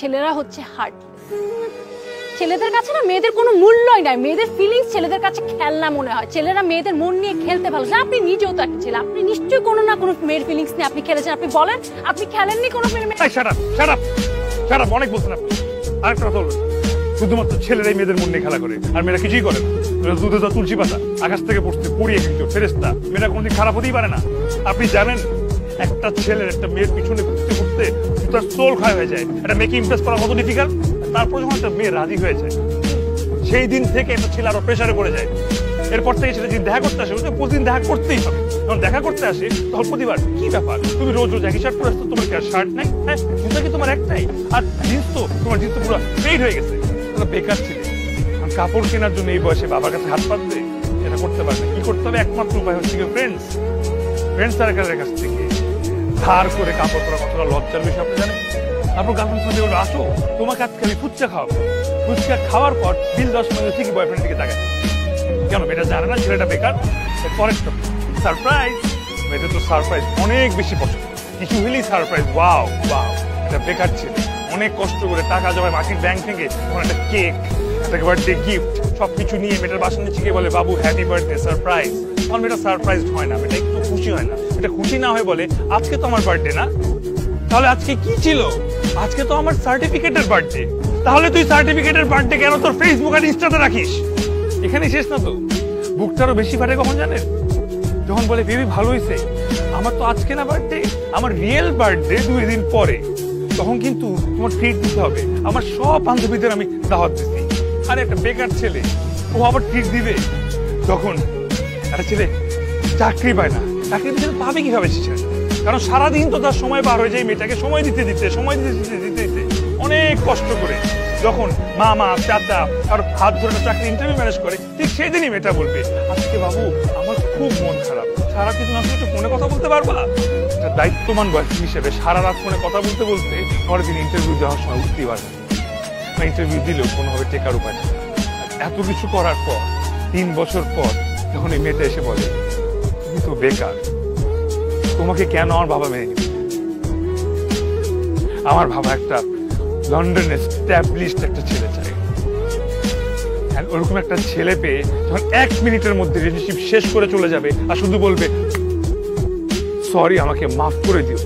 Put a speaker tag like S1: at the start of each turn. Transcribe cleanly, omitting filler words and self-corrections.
S1: ছেলেরা হচ্ছে হার্টলেস। ছেলেদের কাছে না মেয়েদের কোনো মূল্যই নাই, মেয়েদের ফিলিংস ছেলেদের কাছে খেলনা মনে হয়। ছেলেরা মেয়েদের মন নিয়ে খেলতে ভালোবাসে। আপনি নিজেও তো একটা ছেলে, আপনি নিশ্চয়ই কোনো না কোনো মেয়ের ফিলিংস নিয়ে আপনি খেলেছেন। আপনি বলেন, আপনি খেলেননি কোনো মেয়ের?
S2: অনেক বলছেন আপনি। আরেকটা কথা বলবেন, শুধুমাত্র ছেলেরাই মেয়েদের মন নিয়ে খেলা করে, আর মেয়েরা কিছুই করে না। দুধে তো তুলসী পাতা, আকাশ থেকে পড়ছে পড়িয়ে কিন্তু ফেরেস্তা, মেয়েরা কোনোদিন খারাপ হতেই পারে না। আপনি জানেন একটা ছেলের একটা মেয়ের পিছনে ঘুরতে ঘুরতে তার সোল ক্ষয় হয়ে যায়। একটা মেয়েকে ইমপ্রেস করা কত ডিফিকাল্ট। তারপর যখন একটা মেয়ে রাজি হয়ে যায়, সেই দিন থেকে একটা ছেলে আরো প্রেশারে পড়ে যায়। এরপর থেকে সেটা যদি দেখা করতে আসে, প্রতিদিন দেখা করতেই হবে। যখন দেখা করতে আসে তখন প্রতিবার কি ব্যাপার, তুমি রোজ রোজ একই শার্ট পরে আসছো, তোমার কি আর শার্ট নাই? হ্যাঁ, জুতা কি তোমার একটাই? আর জিন্স তো তোমার জিন্স তো পুরো ফেড হয়ে গেছে। বেকার ছেলে কাপড় কেনার জন্য এই বয়সে বাবার কাছে হাত পাতবে, এটা করতে পারবে। কি করতে হবে? একমাত্র উপায় হচ্ছে কি, ফ্রেন্ডস সার্কেলের কাছ থেকে ধার করে কাপড় পরা কতটা লজ্জার বিষয় আপনি জানেন? তারপর গার্লফ্রেন্ড সাথে বলবে, আসো তোমাকে আজকে আমি ফুচকা খাওয়াবো। ফুচকা খাওয়ার পর বিল 10 মিনিট ঠিকই বয়ফ্রেন্ডের দিকে তাকায়। কেন? এটা জানে না ছেলেটা বেকার। পরের সারপ্রাইজ, মেয়েদের তো সারপ্রাইজ অনেক বেশি পছন্দ। কিছু হলেই সারপ্রাইজ, ওয়াও ওয়াও। এটা বেকার ছেলে অনেক কষ্ট করে টাকা জমায় মাটির ব্যাংক থেকে তখন একটা কেক, একটা বার্থডে গিফট সবকিছু নিয়ে মেয়েটার বাসা নিচে গিয়ে বলে, বাবু হ্যাপি বার্থডে, সারপ্রাইজ। তখন মেয়েটা সারপ্রাইজ হয় না, মেয়েটা একটু খুশি হয় না। এটা খুশি না হয়ে বলে, আজকে তো আমার বার্থডে না, তাহলে আজকে কি ছিল? আজকে তো আমার সার্টিফিকেটের বার্থডে। তাহলে তুই সার্টিফিকেটের বার্থডে কেন তোর ফেসবুক আর ইনস্টাতে রাখিস? এখানে শেষ না তো, বুকটারও বেশি ফাটে কখন জানেন? যখন বলে, বেবি ভালো হয়েছে, আমার তো আজকে না বার্থডে, আমার রিয়েল বার্থডে 2 দিন পরে। তখন কিন্তু তোমার ট্রিট দিতে হবে। আমার সব বান্ধবীদের আমি দাওয়াত দিচ্ছি। আরে একটা বেকার ছেলে, ও আবার ট্রিট দিবে? তখন একটা ছেলে চাকরি পায় না, চাকরি পিছনে পাবে কিভাবে সে? কারণ সারাদিন তো তার সময় পার হয়ে যায় মেয়েটাকে সময় দিতে দিতে অনেক কষ্ট করে। যখন মামা চাচা আর হাত ধরে চাকরি ইন্টারভিউ ম্যানেজ করে, ঠিক সেই দিনই মেয়েটা বলবে, আজকে বাবু আমার খুব মন খারাপ, সারা কিছু না একটু ফোনে কথা বলতে পারবা? একটা দায়িত্ববান বয়সী হিসেবে সারা রাত ফোনে কথা বলতে বলতে পরের দিন ইন্টারভিউ দেওয়ার সময় উঠতেই পারবে না। ইন্টারভিউ দিলেও কোনোভাবে টেকার উপায় থাকে। এত কিছু করার পর 3 বছর পর যখন এই মেয়েটা এসে বলে, তুমি তো বেকার, তোমাকে কেন আমার বাবা মেনে নিবে? আমার বাবা একটা লন্ডনে এস্টাবলিশড একটা ছেলে চাই। ওরকম একটা ছেলে পেয়ে যখন 1 মিনিটের মধ্যে রিলেশনশিপ শেষ করে চলে যাবে আর শুধু বলবে, সরি আমাকে মাফ করে দিও,